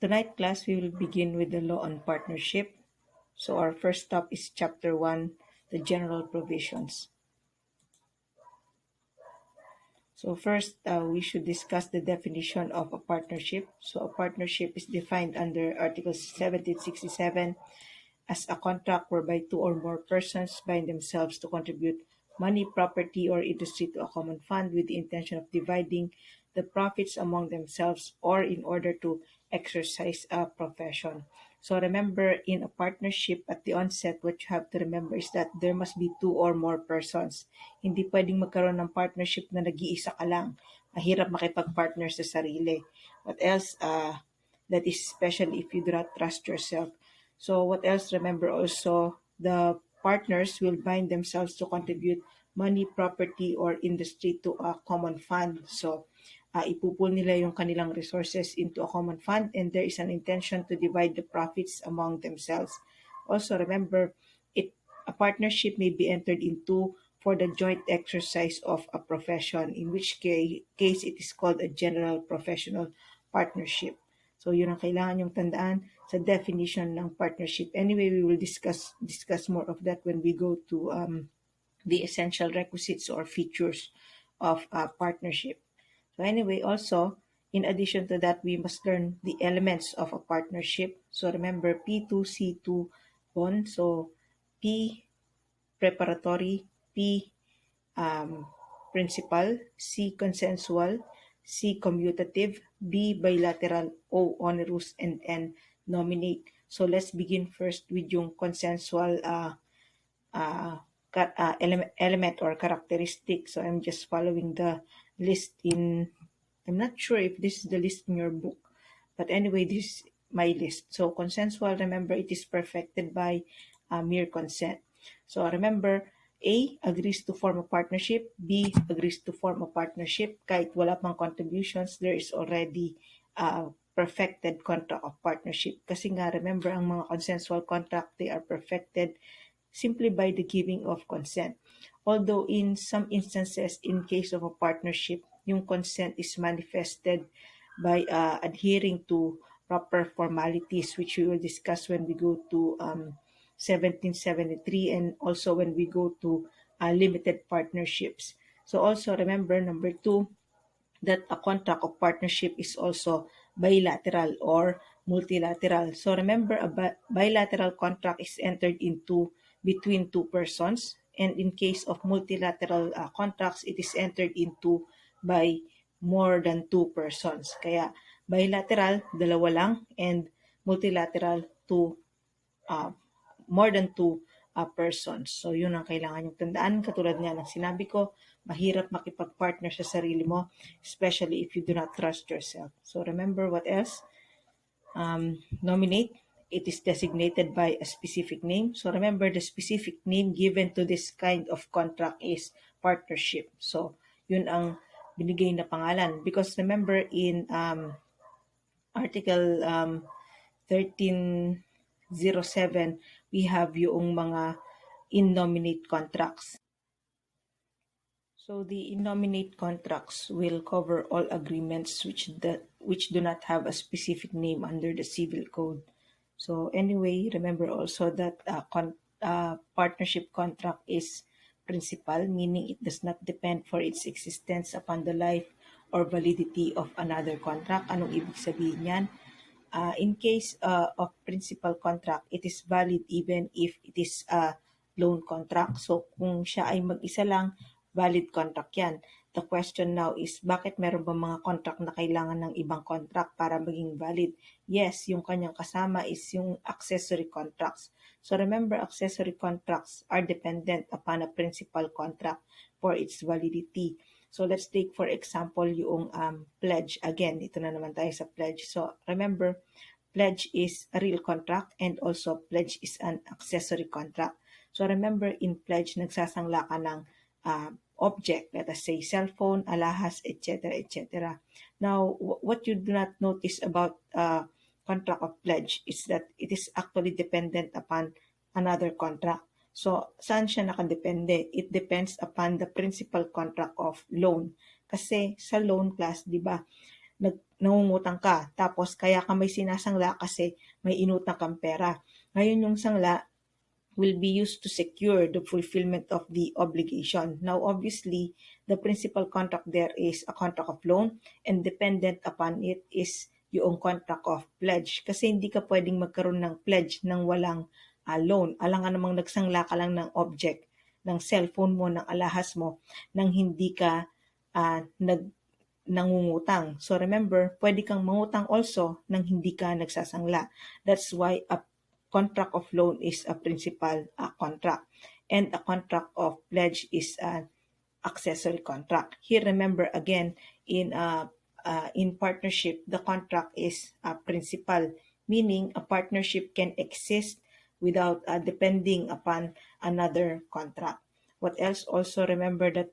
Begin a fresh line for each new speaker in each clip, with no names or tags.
Tonight class, we will begin with the law on partnership. So our first stop is chapter 1, the general provisions. So first, we should discuss the definition of a partnership. So a partnership is defined under Article 1767 as a contract whereby two or more persons bind themselves to contribute money, property, or industry to a common fund with the intention of dividing the profits among themselves or in order to exercise a profession. So remember, in a partnership at the onset, what you have to remember is that there must be two or more persons. Hindi pwedeng magkaroon ng partnership na nag-iisa ka lang. Mahirap makipag-partner sa sarili. What else? That is especially if you do not trust yourself. So what else? Remember also, the partners will bind themselves to contribute money, property, or industry to a common fund. So ipupul nila yung kanilang resources into a common fund, and there is an intention to divide the profits among themselves. Also remember, a partnership may be entered into for the joint exercise of a profession, in which case it is called a general professional partnership. So yun ang kailangan yung tandaan sa definition ng partnership. Anyway, we will discuss more of that when we go to the essential requisites or features of a partnership. So anyway, also, in addition to that, we must learn the elements of a partnership. So remember, P2, C2 bond. So P, preparatory, P, principal, C, consensual, C, commutative, B, bilateral, O, onerous, and N, nominate. So let's begin first with yung consensual element or characteristic. So I'm just following the list I'm not sure if this is the list in your book, but anyway, this is my list. So consensual, remember, it is perfected by mere consent. So remember, A agrees to form a partnership, B agrees to form a partnership. Kahit wala pang contributions, there is already a perfected contract of partnership. Kasi nga, remember, ang mga consensual contract, they are perfected simply by the giving of consent. Although in some instances, in case of a partnership, yung consent is manifested by adhering to proper formalities, which we will discuss when we go to 1773 and also when we go to limited partnerships. So also remember, number 2, that a contract of partnership is also bilateral or multilateral. So remember, a bilateral contract is entered into between two persons, and in case of multilateral contracts, it is entered into by more than two persons. Kaya bilateral, dalawa lang, and multilateral, more than two persons. So yun ang kailangan yung tandaan. Katulad nga ng sinabi ko, mahirap makipag-partner sa sarili mo, especially if you do not trust yourself. So remember, what else? Nominate. It is designated by a specific name. So remember, the specific name given to this kind of contract is partnership. So yun ang binigay na pangalan. Because remember, in Article 1307, we have yung mga in-nominate contracts. So the in-nominate contracts will cover all agreements which do not have a specific name under the Civil Code. So anyway, remember also that partnership contract is principal, meaning it does not depend for its existence upon the life or validity of another contract. Anong ibig sabihin yan? In case of principal contract, it is valid even if it is a loan contract. So kung siya ay mag-isa lang, valid contract yan. The question now is, bakit meron ba mga contract na kailangan ng ibang contract para maging valid? Yes, yung kanyang kasama is yung accessory contracts. So remember, accessory contracts are dependent upon a principal contract for its validity. So let's take for example yung pledge. Again, ito na naman tayo sa pledge. So remember, pledge is a real contract and also pledge is an accessory contract. So remember, in pledge, nagsasangla ka ng object, let us say cellphone, alahas, etc., etc. Now, what you do not notice about contract of pledge is that it is actually dependent upon another contract. So, saan siya nakadepende? It depends upon the principal contract of loan. Kasi sa loan class, di ba, nangungutang ka, tapos kaya ka may sinasangla kasi may inutang kang pera. Ngayon yung sangla will be used to secure the fulfillment of the obligation. Now, obviously, the principal contract there is a contract of loan, and dependent upon it is yung contract of pledge. Kasi hindi ka pwedeng magkaroon ng pledge ng walang loan. Alang namang nagsangla ka lang ng object, ng cellphone mo, ng alahas mo, nang hindi ka nangungutang. So remember, pwede kang mangutang also nang hindi ka nagsasangla. That's why a contract of loan is a principal contract, and a contract of pledge is an accessory contract. Here, remember again, in partnership, the contract is principal, meaning a partnership can exist without depending upon another contract. What else? Also remember that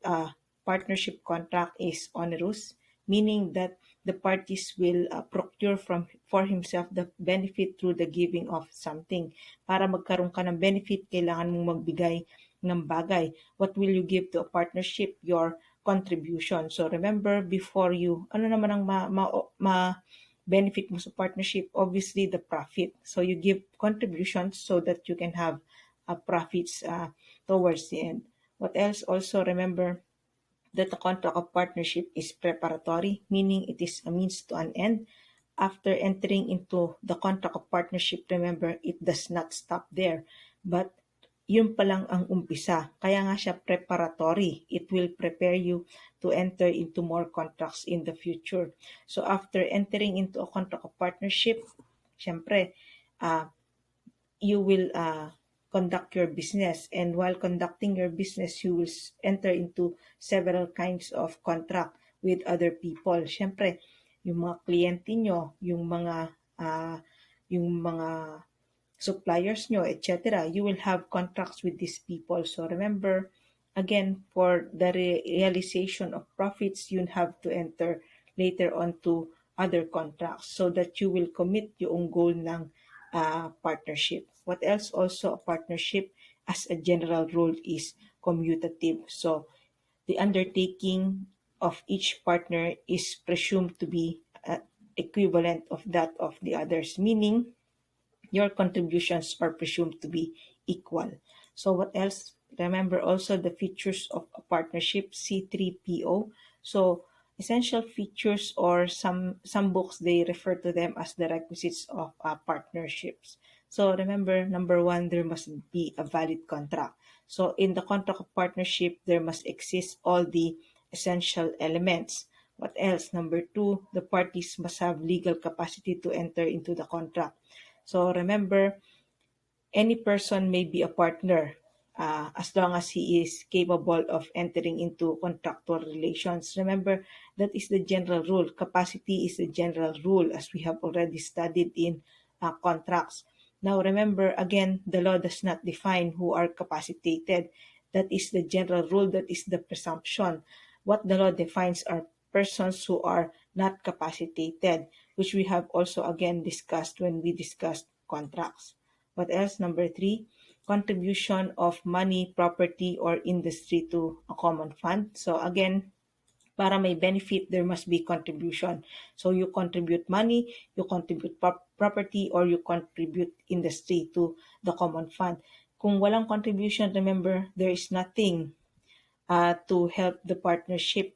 partnership contract is onerous, meaning that the parties will procure for himself the benefit through the giving of something. Para magkaroon ka ng benefit, kailangan mong magbigay ng bagay. What will you give to a partnership? Your contribution. So remember, before you, ano naman ang benefit mo sa partnership? Obviously, the profit. So you give contributions so that you can have profits towards the end. What else? Also remember that the contract of partnership is preparatory, meaning it is a means to an end. After entering into the contract of partnership, remember, it does not stop there, but yun pa lang ang umpisa. Kaya nga siya preparatory. It will prepare you to enter into more contracts in the future. So after entering into a contract of partnership, syempre, you will conduct your business, and while conducting your business, you will enter into several kinds of contract with other people. Syempre, yung mga kliyente nyo, yung mga suppliers nyo, etc. You will have contracts with these people. So remember, again, for the realization of profits, you have to enter later on to other contracts so that you will commit yung goal ng partnership. What else? Also, a partnership as a general rule is commutative. So the undertaking of each partner is presumed to be equivalent of that of the others, meaning your contributions are presumed to be equal. So what else? Remember also the features of a partnership, C3PO. So essential features, or some books, they refer to them as the requisites of partnerships. So remember, number one, there must be a valid contract. So in the contract of partnership, there must exist all the essential elements. What else? Number two, the parties must have legal capacity to enter into the contract. So remember, any person may be a partner as long as he is capable of entering into contractual relations. Remember, that is the general rule. Capacity is the general rule, as we have already studied in contracts. Now remember, again, the law does not define who are capacitated. That is the general rule, that is the presumption. What the law defines are persons who are not capacitated, which we have also again discussed when we discussed contracts. What else? Number three, contribution of money, property, or industry to a common fund. So again, para may benefit, there must be contribution. So you contribute money, you contribute property, or you contribute industry to the common fund. Kung walang contribution, remember, there is nothing to help the partnership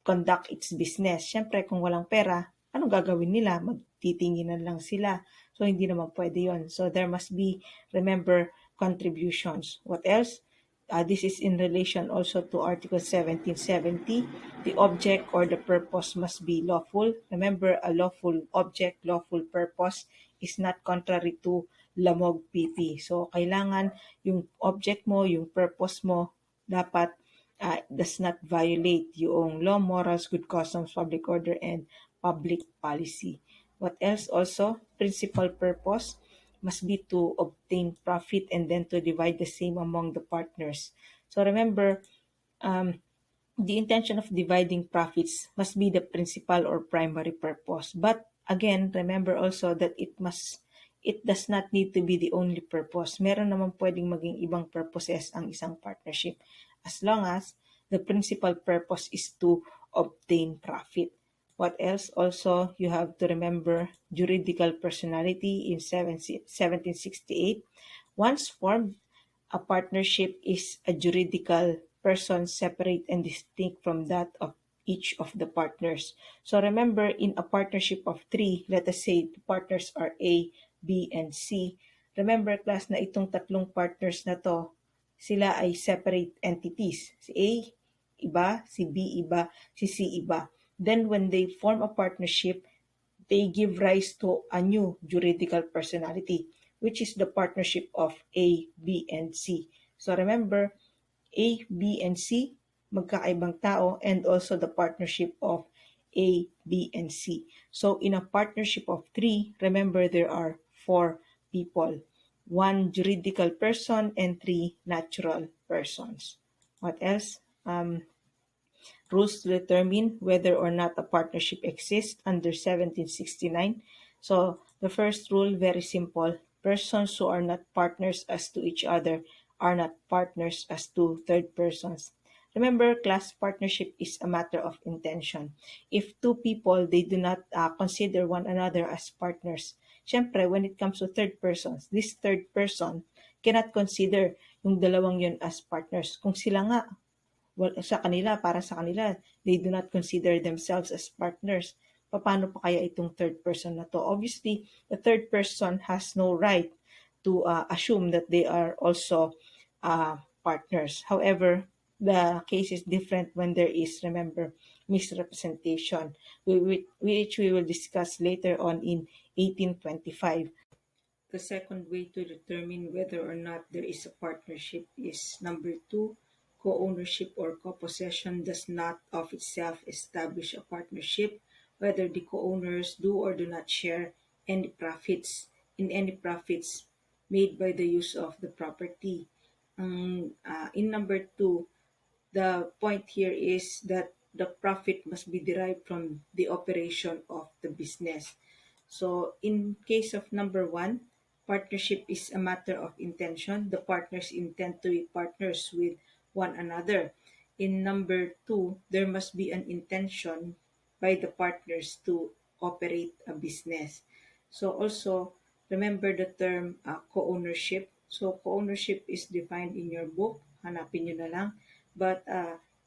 conduct its business. Siyempre, kung walang pera, anong gagawin nila? Magtitinginan lang sila. So, hindi naman pwede yon. So, there must be, remember, contributions. What else? This is in relation also to Article 1770. The object or the purpose must be lawful. Remember, a lawful object, lawful purpose is not contrary to lamog PP. So, kailangan yung object mo, yung purpose mo, dapat does not violate yung law, morals, good customs, public order, and public policy. What else also? Principal purpose must be to obtain profit and then to divide the same among the partners. So remember, the intention of dividing profits must be the principal or primary purpose. But again, remember also that it does not need to be the only purpose. Meron naman pwedeng maging ibang purposes ang isang partnership, as long as the principal purpose is to obtain profit. What else? Also, you have to remember juridical personality in 1768. Once formed, a partnership is a juridical person separate and distinct from that of each of the partners. So remember, in a partnership of three, let us say the partners are A, B, and C. Remember, class, na itong tatlong partners na to, sila ay separate entities. Si A, iba, si B, iba, si C, iba. Then when they form a partnership, they give rise to a new juridical personality, which is the partnership of A, B, and C. So remember, A, B, and C, magkakaibang tao, and also the partnership of A, B, and C. So in a partnership of three, remember there are four people, one juridical person and three natural persons. What else? Rules to determine whether or not a partnership exists under 1769. So the first rule, very simple. Persons who are not partners as to each other are not partners as to third persons. Remember, class partnership is a matter of intention. If two people, they do not consider one another as partners, syempre, when it comes to third persons, this third person cannot consider yung dalawang yun as partners. Kung sila nga sa kanila, para sa kanila, they do not consider themselves as partners. Paano pa kaya itong third person na to? Obviously, the third person has no right to assume that they are also partners. However, the case is different when there is, remember, misrepresentation, which we will discuss later on in 1825. The second way to determine whether or not there is a partnership is number two, co-ownership or co-possession does not of itself establish a partnership, whether the co-owners do or do not share any profits made by the use of the property. In number two, the point here is that the profit must be derived from the operation of the business. So in case of number one, partnership is a matter of intention. The partners intend to be partners with one another. In number two, there must be an intention by the partners to operate a business. So also, remember the term co-ownership. So co-ownership is defined in your book. Hanapin nyo na lang. But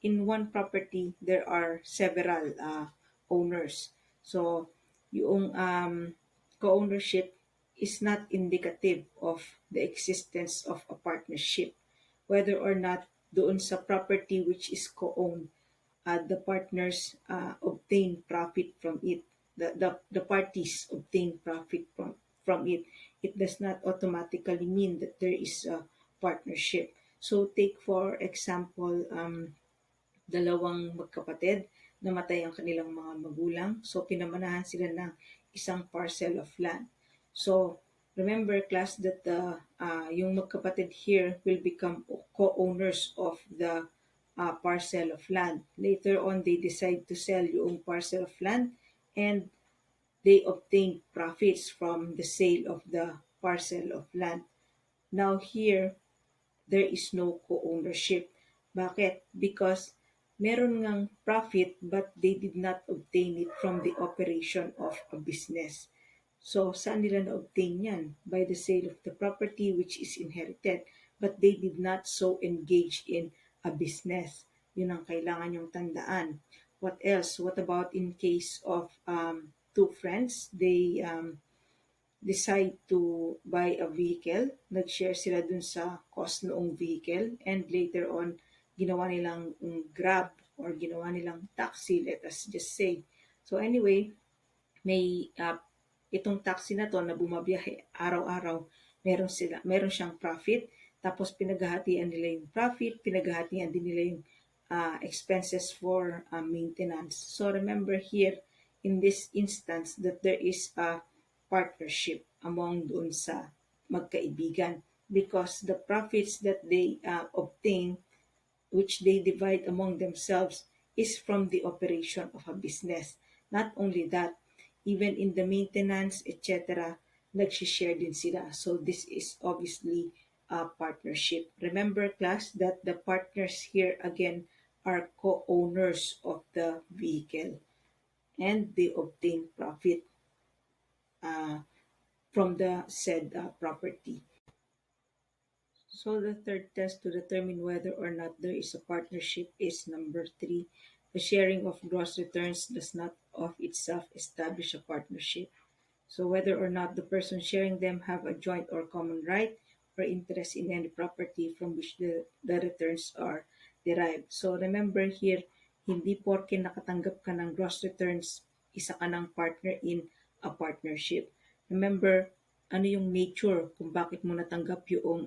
in one property, there are several owners. So yung co-ownership is not indicative of the existence of a partnership. Whether or not doon sa property which is co-owned, the partners obtain profit from it. The parties obtain profit from it. It does not automatically mean that there is a partnership. So take for example, dalawang magkapatid, namatay ang kanilang mga magulang. So, pinamanahan sila ng isang parcel of land. So, remember class that yung magkapatid here will become co-owners of the parcel of land. Later on, they decide to sell yung parcel of land and they obtain profits from the sale of the parcel of land. Now here, there is no co-ownership. Bakit? Because meron ngang profit but they did not obtain it from the operation of a business. So, saan nila na-obtain yan? By the sale of the property which is inherited. But they did not so engage in a business. Yun ang kailangan yung tandaan. What else? What about in case of two friends? They decide to buy a vehicle, nag-share sila dun sa cost noong vehicle, and later on, ginawa nilang Grab or ginawa nilang taxi, let us just say. So anyway, may itong taxi na to na bumabiyahe araw-araw, meron siyang profit, tapos pinaghahatian nila yung profit, pinaghahatian din nila yung expenses for maintenance. So remember here, in this instance, that there is a partnership among doon sa magkaibigan because the profits that they obtain, which they divide among themselves, is from the operation of a business. Not only that, even in the maintenance, etc., nag-share din sila. So this is obviously a partnership. Remember class that the partners here again are co-owners of the vehicle and they obtain profit uh, from the said property. So the third test to determine whether or not there is a partnership is number three. The sharing of gross returns does not of itself establish a partnership. So whether or not the person sharing them have a joint or common right or interest in any property from which the returns are derived. So remember here, hindi porke nakatanggap ka ng gross returns, isa ka ng partner in a partnership. Remember, ano yung nature kung bakit mo natanggap yung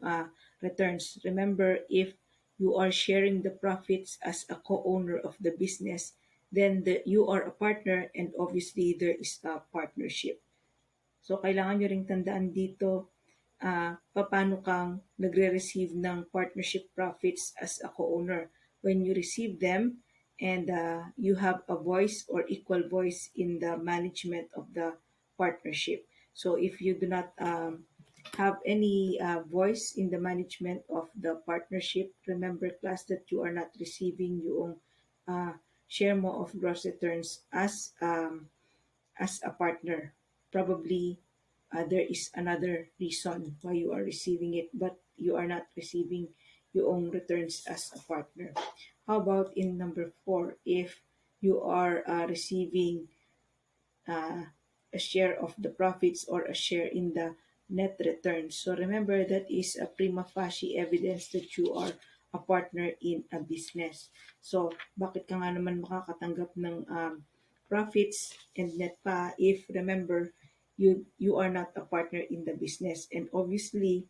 returns. Remember, if you are sharing the profits as a co-owner of the business, then you are a partner and obviously there is a partnership. So, kailangan nyo ring tandaan dito paano kang nagre-receive ng partnership profits as a co-owner. When you receive them and you have a voice or equal voice in the management of the partnership. So, if you do not have any voice in the management of the partnership, remember class that you are not receiving yung share mo of gross returns as a partner. Probably there is another reason why you are receiving it, but you are not receiving your own returns as a partner. How about in number four, if you are receiving uh, a share of the profits or a share in the net returns? So remember that is a prima facie evidence that you are a partner in a business. So bakit ka nga naman makakatanggap ng profits and net pa if remember you are not a partner in the business, and obviously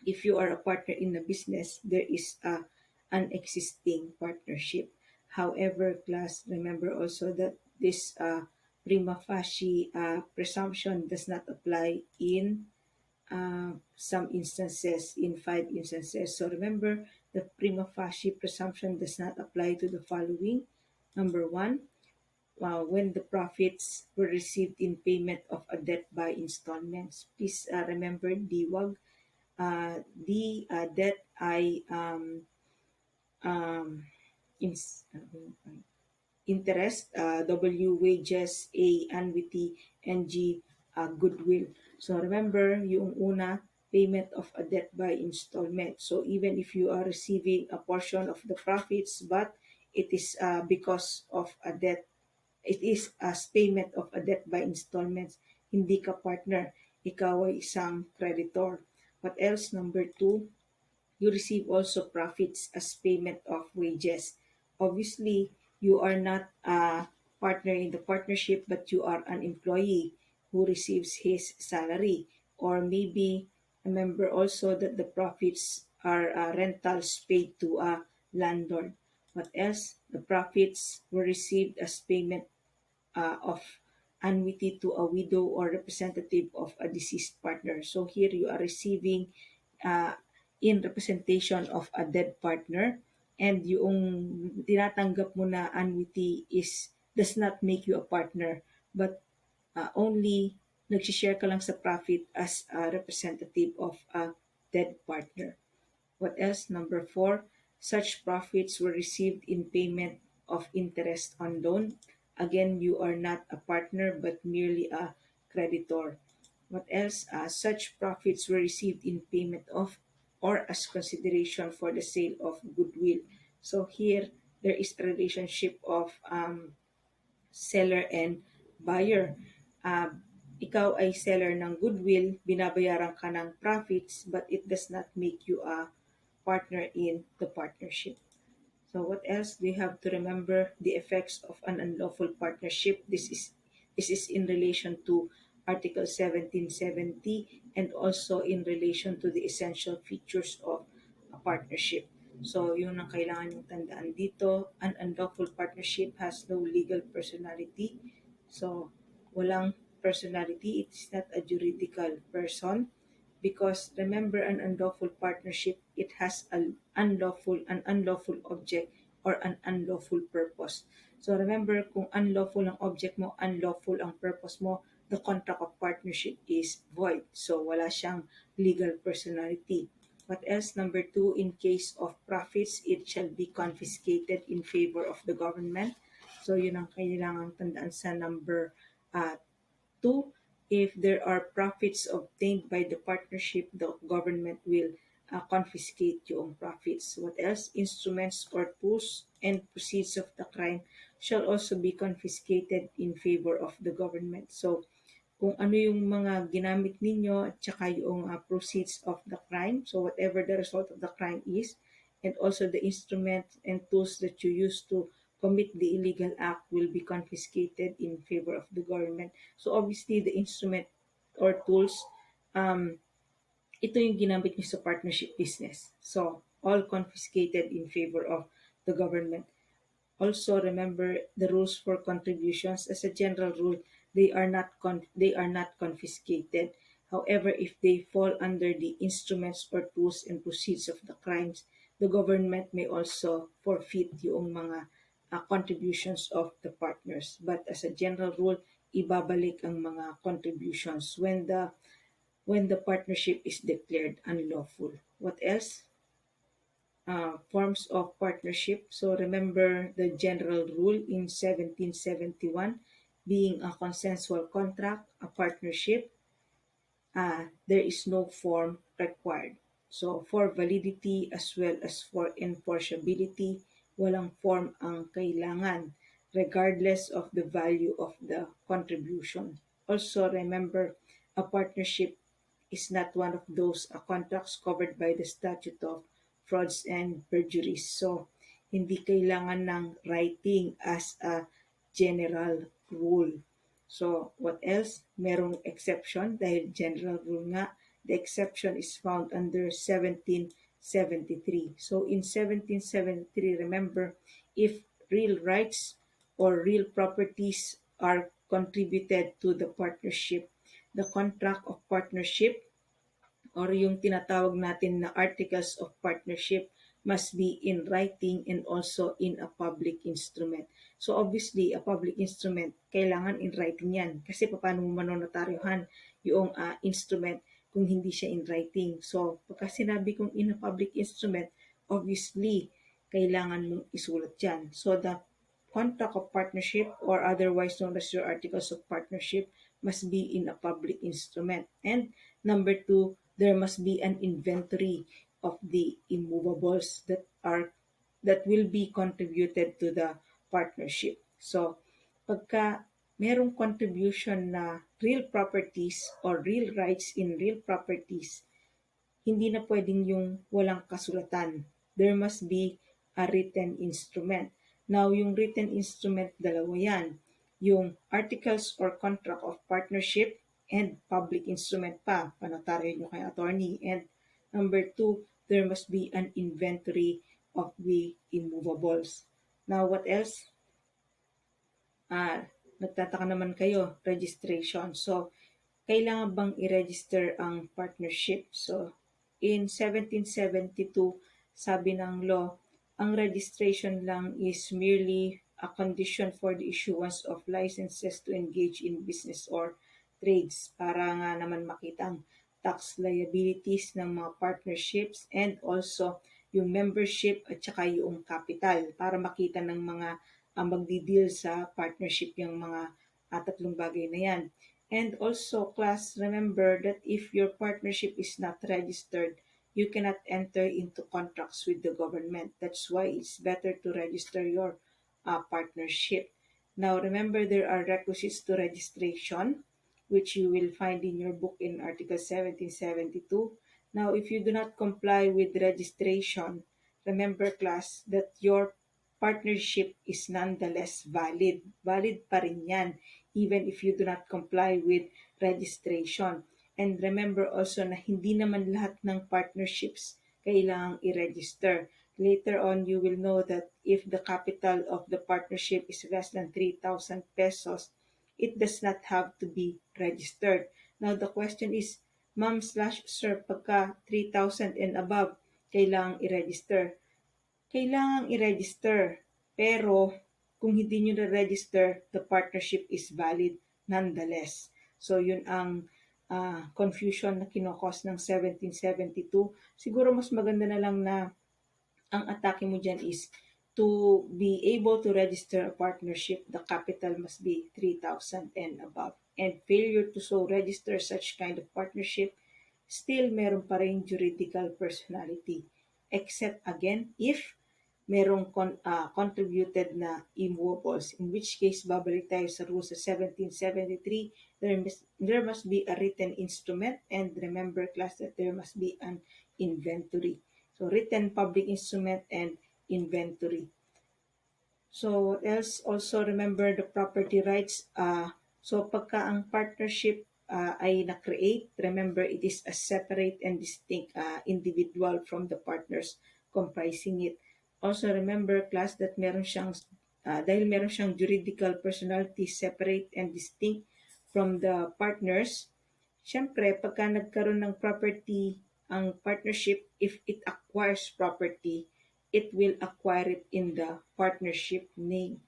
if you are a partner in the business there is an existing partnership. However, class, remember also that this prima facie presumption does not apply in some instances, in five instances. So remember, the prima facie presumption does not apply to the following. Number one, when the profits were received in payment of a debt by installments. Please remember DWAG. The debt ay um, interest, W wages, A annuity, and G goodwill. So remember, yung una, payment of a debt by installment. So even if you are receiving a portion of the profits, but it is because of a debt, it is as payment of a debt by installments, hindi ka partner, ikaw ay isang creditor. What else? Number two, you receive also profits as payment of wages. Obviously, you are not a partner in the partnership, but you are an employee who receives his salary. Or maybe remember also that the profits are rentals paid to a landlord. What else? The profits were received as payment of annuity to a widow or representative of a deceased partner. So here you are receiving uh, in representation of a dead partner, and yung tinatanggap mo na annuity does not make you a partner, but only nagsishare ka lang sa profit as a representative of a dead partner. What else? Number four, such profits were received in payment of interest on loan. Again, you are not a partner but merely a creditor. What else? Such profits were received in payment of or as consideration for the sale of goodwill. So here, there is a relationship of seller and buyer. Ikaw ay seller ng goodwill, binabayaran ka ng profits, but it does not make you a partner in the partnership. So what else? We have to remember the effects of an unlawful partnership. This is in relation to Article 1770 and also in relation to the essential features of a partnership. So yun ang kailangan yung tandaan dito. An unlawful partnership has no legal personality. So walang personality. It's not a juridical person because remember an unlawful partnership, it has an unlawful object or an unlawful purpose. So remember, kung unlawful ang object mo, unlawful ang purpose mo, the contract of partnership is void. So wala siyang legal personality. What else? Number two, in case of profits, it shall be confiscated in favor of the government. So yun ang kailangang tandaan sa number uh, two. If there are profits obtained by the partnership, the government will confiscate yung profits. What else? Instruments or tools and proceeds of the crime shall also be confiscated in favor of the government. So kung ano yung mga ginamit ninyo at saka yung proceeds of the crime. So whatever the result of the crime is, and also the instruments and tools that you use to commit the illegal act will be confiscated in favor of the government. So obviously the instrument or tools, ito yung ginamit nyo sa partnership business. So all confiscated in favor of the government. Also, remember the rules for contributions. As a general rule, they are not confiscated. However, if they fall under the instruments or tools and proceeds of the crimes, the government may also forfeit yung mga contributions of the partners. But as a general rule, ibabalik ang mga contributions when the partnership is declared unlawful. What else? Forms of partnership. So remember the general rule in 1771, being a consensual contract, a partnership, there is no form required. So for validity as well as for enforceability, walang form ang kailangan regardless of the value of the contribution. Also remember, a partnership is not one of those contracts covered by the statute of frauds and perjuries. So hindi kailangan ng writing as a general rule. So, what else? Merong exception dahil general rule nga. The exception is found under 1773. So, in 1773, remember, if real rights or real properties are contributed to the partnership, the contract of partnership or yung tinatawag natin na articles of partnership must be in writing and also in a public instrument. So obviously, a public instrument, kailangan in writing yan. Kasi paano mo manonotaryohan yung instrument kung hindi siya in writing. So pagka sinabi kong in a public instrument, obviously, kailangan mong isulat yan. So the contract of partnership or otherwise known as your articles of partnership must be in a public instrument. And number two, there must be an inventory of the immovables that will be contributed to the partnership. So, pagka merong contribution na real properties or real rights in real properties, hindi na pwedeng yung walang kasulatan. There must be a written instrument. Now, yung written instrument, dalawa yan. Yung articles or contract of partnership and public instrument pa, panotaryo nyo kay attorney. And number two, there must be an inventory of the immovables. Now, what else? Nagtataka naman kayo, registration. So, kailangan bang i-register ang partnership? So, in 1772, sabi ng law, ang registration lang is merely a condition for the issuance of licenses to engage in business or trades para nga naman makitang tax liabilities ng mga partnerships and also yung membership at saka yung capital para makita ng mga magdi-deal sa partnership yung mga tatlong bagay na yan. And also, class, remember that if your partnership is not registered, you cannot enter into contracts with the government. That's why it's better to register your partnership. Now, remember there are requisites to registration, which you will find in your book in Article 1772. Now, if you do not comply with registration, remember, class, that your partnership is nonetheless valid. Valid pa rin yan, even if you do not comply with registration. And remember also na hindi naman lahat ng partnerships kailangang i-register. Later on, you will know that if the capital of the partnership is less than 3,000 pesos, it does not have to be registered. Now, the question is, ma'am/sir, pagka 3,000 and above, kailangang i-register. Kailangang i-register. Pero, kung hindi nyo na-register, the partnership is valid nonetheless. So, yun ang confusion na kinokos ng 1772. Siguro mas maganda na lang na ang atake mo dyan is to be able to register a partnership, the capital must be 3,000 and above. And failure to so register such kind of partnership, still meron pa rin juridical personality. Except again, if merong contributed na immovables, in which case babalik tayo sa rules sa 1773, there must be a written instrument, and remember class that there must be an inventory. So written public instrument and inventory. So what else? Also remember the property rights. So pagka ang partnership ay na-create, remember it is a separate and distinct individual from the partners comprising it. Also remember class that dahil meron siyang juridical personality separate and distinct from the partners, syempre pagka nagkaroon ng property ang partnership, if it acquires property, it will acquire it in the partnership name.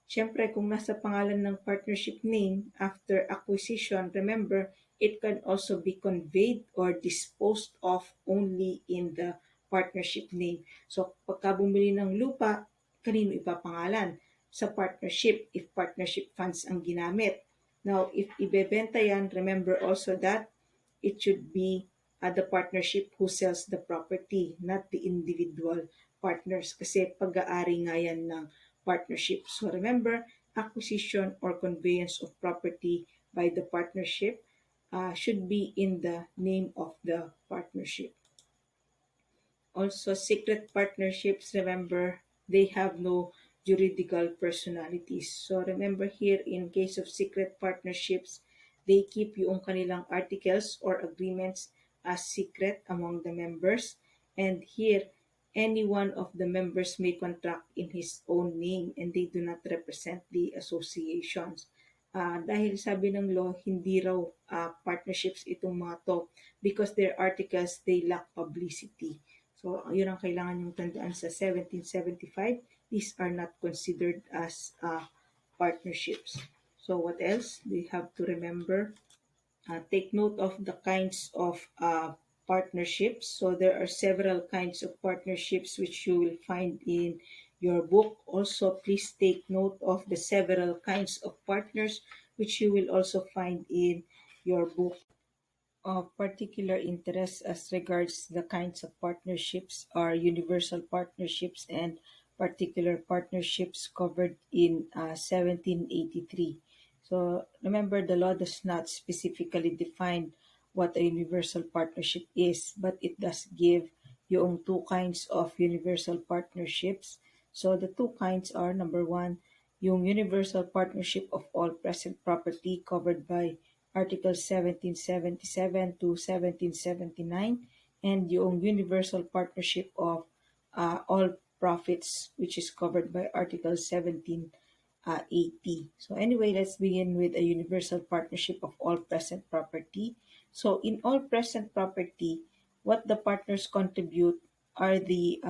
Siyempre, kung nasa pangalan ng partnership name, after acquisition, remember, it can also be conveyed or disposed of only in the partnership name. So, pagka bumili ng lupa, kanino ipapangalan? Sa partnership, if partnership funds ang ginamit. Now, if ibebenta yan, remember also that it should be the partnership who sells the property, not the individual partners. Kasi pag-aari nga yan ng partnership. So remember, acquisition or conveyance of property by the partnership should be in the name of the partnership. Also, secret partnerships, remember, they have no juridical personalities. So remember here, in case of secret partnerships, they keep yung kanilang articles or agreements as secret among the members. And here, any one of the members may contract in his own name and they do not represent the associations. Dahil sabi ng law, hindi raw partnerships itong mga to because their articles, they lack publicity. So, yun ang kailangan yung tandaan sa 1775. These are not considered as partnerships. So, what else do you have to remember? Take note of the kinds of partnerships. So there are several kinds of partnerships which you will find in your book. Also, please take note of the several kinds of partners which you will also find in your book. Of particular interest as regards the kinds of partnerships are universal partnerships and particular partnerships covered in 1783. So remember, the law does not specifically define what a universal partnership is, but it does give yung two kinds of universal partnerships. So the two kinds are, number one, yung universal partnership of all present property covered by Articles 1777 to 1779, and yung universal partnership of all profits, which is covered by Article 1780. So anyway, let's begin with a universal partnership of all present property. So in all present property, what the partners contribute are the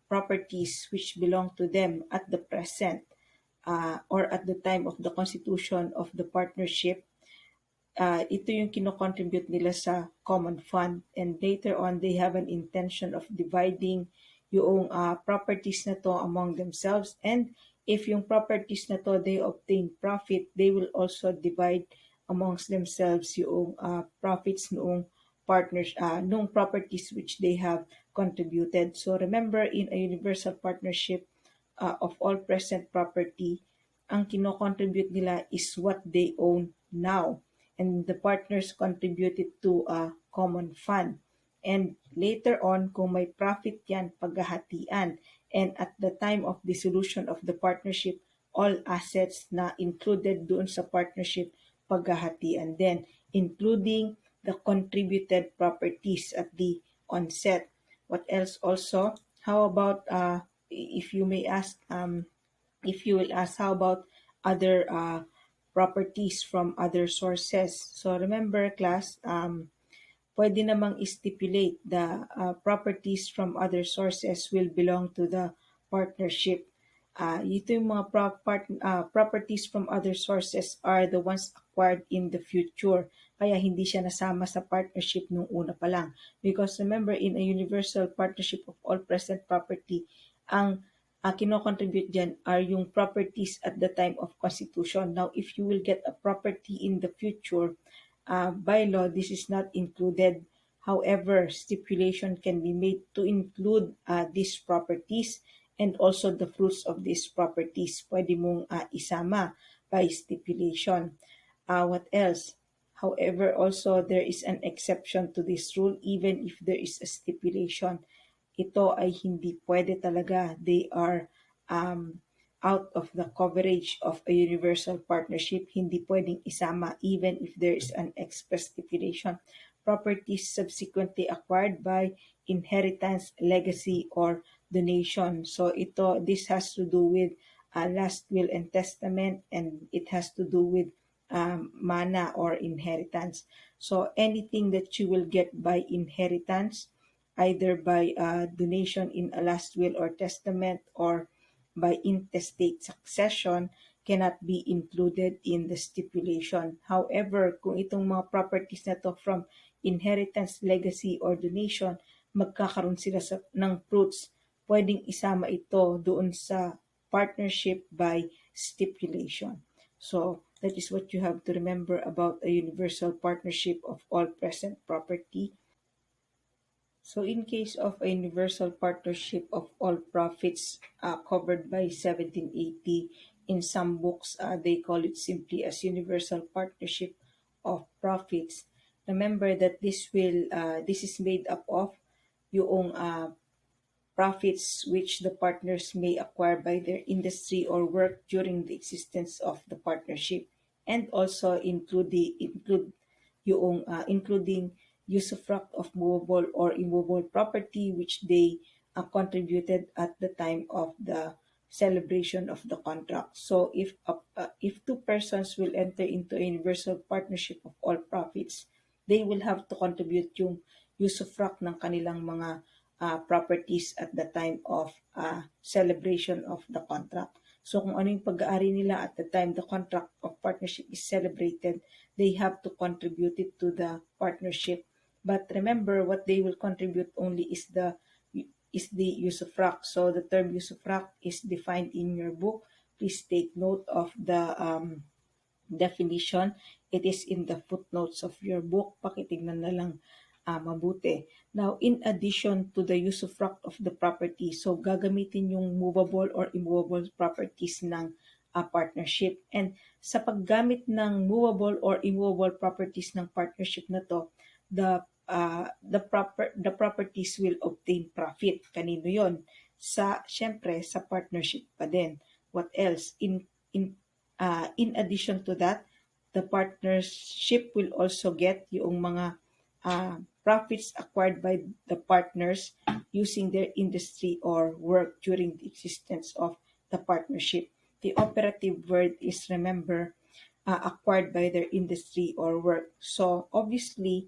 properties which belong to them at the present or at the time of the constitution of the partnership. Ito yung kinocontribute nila sa common fund, and later on they have an intention of dividing yung properties na to among themselves, and if yung properties na to they obtain profit, they will also divide amongst themselves yung profits noong partners noong properties which they have contributed. So remember, in a universal partnership of all present property, ang kinocontribute nila is what they own now, and the partners contributed to a common fund. And later on, kung may profit yan, paghahatian. And at the time of dissolution of the partnership, all assets na included doon sa partnership, paghahatian din, including the contributed properties at the onset. What else also? How about, if you may ask, if you will ask, how about other properties from other sources? So remember class, pwede namang stipulate the properties from other sources will belong to the partnership. Ito yung mga properties from other sources are the ones acquired in the future. Kaya hindi siya nasama sa partnership nung una pa lang. Because remember, in a universal partnership of all present property, ang kinocontribute dyan are yung properties at the time of constitution. Now, if you will get a property in the future, by law, this is not included. However, stipulation can be made to include these properties and also the fruits of these properties. Pwede mong isama by stipulation. What else? However, also there is an exception to this rule even if there is a stipulation. Ito ay hindi pwede talaga. They are out of the coverage of a universal partnership. Hindi pwedeng isama even if there is an express stipulation. Properties subsequently acquired by inheritance, legacy, or donation. So this has to do with last will and testament, and it has to do with mana or inheritance. So anything that you will get by inheritance, either by donation in a last will or testament or by intestate succession, cannot be included in the stipulation. However, kung itong mga properties na to from inheritance, legacy, or donation, magkakaroon sila ng fruits, pwedeng isama ito doon sa partnership by stipulation. So, that is what you have to remember about a universal partnership of all present property. So in case of a universal partnership of all profits covered by 1780, in some books they call it simply as universal partnership of profits. Remember that this is made up of yung profits which the partners may acquire by their industry or work during the existence of the partnership, and also including usufruct of movable or immovable property which they contributed at the time of the celebration of the contract. So if two persons will enter into a universal partnership of all profits, they will have to contribute yung usufruct ng kanilang mga properties at the time of celebration of the contract. So kung ano yung pag-aari nila at the time the contract of partnership is celebrated, they have to contribute it to the partnership. But remember, what they will contribute only is the usufruct. So the term usufruct is defined in your book. Please take note of the definition. It is in the footnotes of your book. Pakitignan na lang mabuti. Now, in addition to the usufruct of the property, so gagamitin yung movable or immovable properties ng partnership. And sa paggamit ng movable or immovable properties ng partnership na to, the properties will obtain profit. Kanino yon? Syempre sa partnership pa din. What else? In addition to that, the partnership will also get yung mga profits acquired by the partners using their industry or work during the existence of the partnership. The operative word is, remember, acquired by their industry or work. So obviously,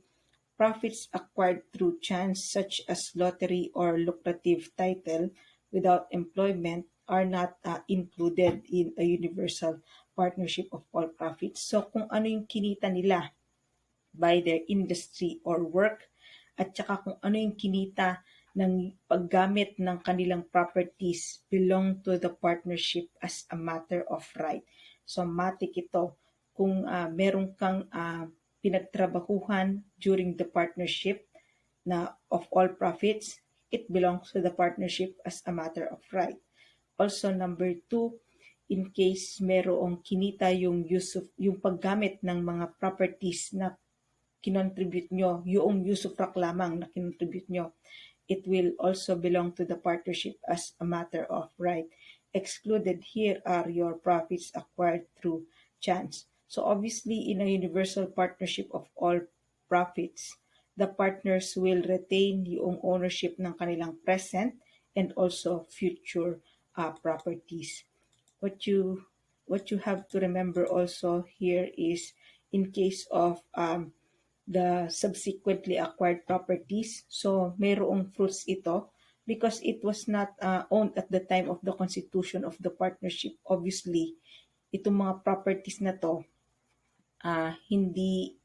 profits acquired through chance such as lottery or lucrative title without employment are not included in a universal partnership of all profits. So kung ano yung kinita nila by their industry or work, at saka kung ano yung kinita ng paggamit ng kanilang properties belong to the partnership as a matter of right. So matik ito. Kung meron kang pinagtrabahuhan during the partnership na of all profits, it belongs to the partnership as a matter of right. Also, number 2, in case merong kinita yung yung paggamit ng mga properties na kinontribute nyo, yung usufruct lamang na kinontribute nyo, it will also belong to the partnership as a matter of right. Excluded here are your profits acquired through chance. So obviously, in a universal partnership of all profits, the partners will retain yung ownership ng kanilang present and also future properties. What you have to remember also here is, in case of the subsequently acquired properties, so mayroong fruits ito. because it was not owned at the time of the constitution of the partnership. Obviously, itong mga properties na to, hindi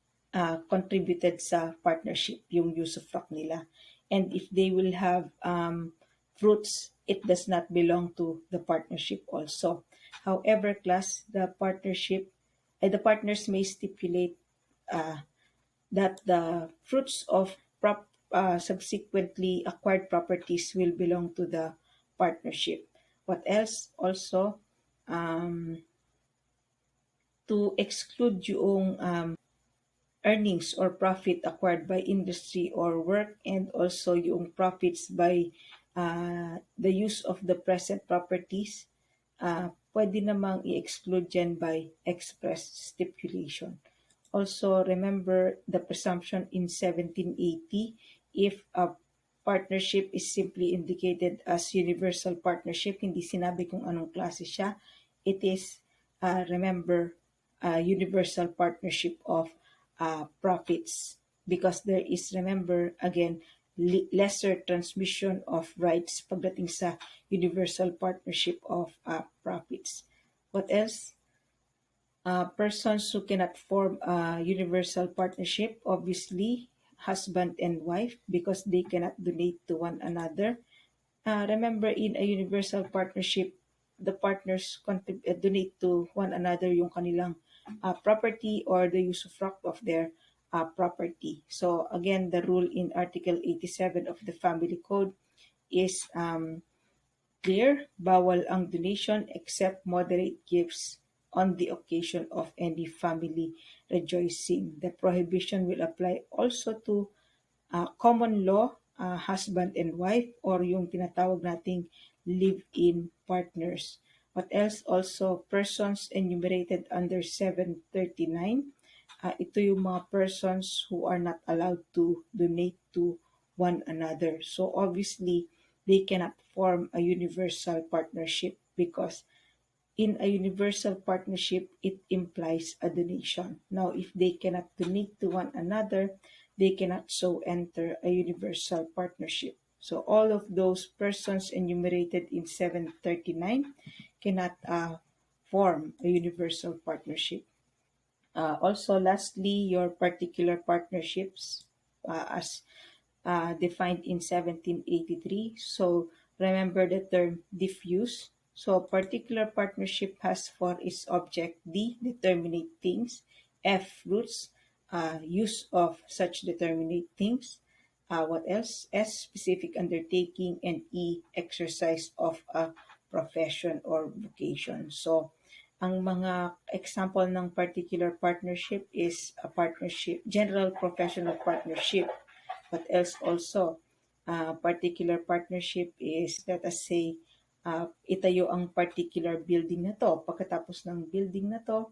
contributed sa partnership yung usufruct nila. And if they will have fruits, it does not belong to the partnership also. However, class, the partners may stipulate that the fruits of subsequently acquired properties will belong to the partnership. What else? Also, to exclude yung earnings or profit acquired by industry or work, and also yung profits by the use of the present properties, pwede namang i-exclude dyan by express stipulation. Also, remember the presumption in 1780, if a partnership is simply indicated as universal partnership, hindi sinabi kung anong klase siya, it is, remember, universal partnership of profits, because there is, remember, again, lesser transmission of rights pagdating sa universal partnership of profits. What else? Persons who cannot form a universal partnership, obviously, husband and wife, because they cannot donate to one another. Remember, in a universal partnership, the partners donate to one another yung kanilang property or the usufruct of their property. So again, the rule in Article 87 of the Family Code is clear. Bawal ang donation except moderate gifts on the occasion of any family rejoicing. The prohibition will apply also to common law, husband and wife, or yung tinatawag nating live-in partners. What else? Also, persons enumerated under 739. Ito yung mga persons who are not allowed to donate to one another. So obviously, they cannot form a universal partnership, because in a universal partnership, it implies a donation. Now, if they cannot donate to one another, they cannot so enter a universal partnership. So all of those persons enumerated in 739 cannot form a universal partnership. Also, lastly, your particular partnerships, as defined in 1783. So remember the term diffuse. So particular partnership has for its object D, determinate things, F, fruits, use of such determinate things. What else? S, specific undertaking, and E, exercise of a profession or vocation. So ang mga example ng particular partnership is a partnership, general professional partnership. What else also? Particular partnership is, let us say, itayo ang particular building na to. Pagkatapos ng building na to,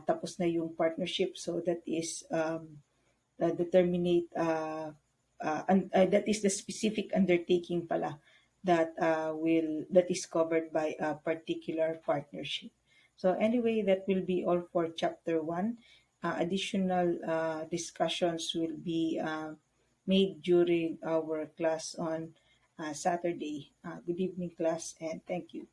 tapos na yung partnership. So that is that is the specific undertaking pala that is covered by a particular partnership. So anyway, that will be all for chapter 1. Additional discussions will be made during our class on Saturday. Good evening, class, and thank you.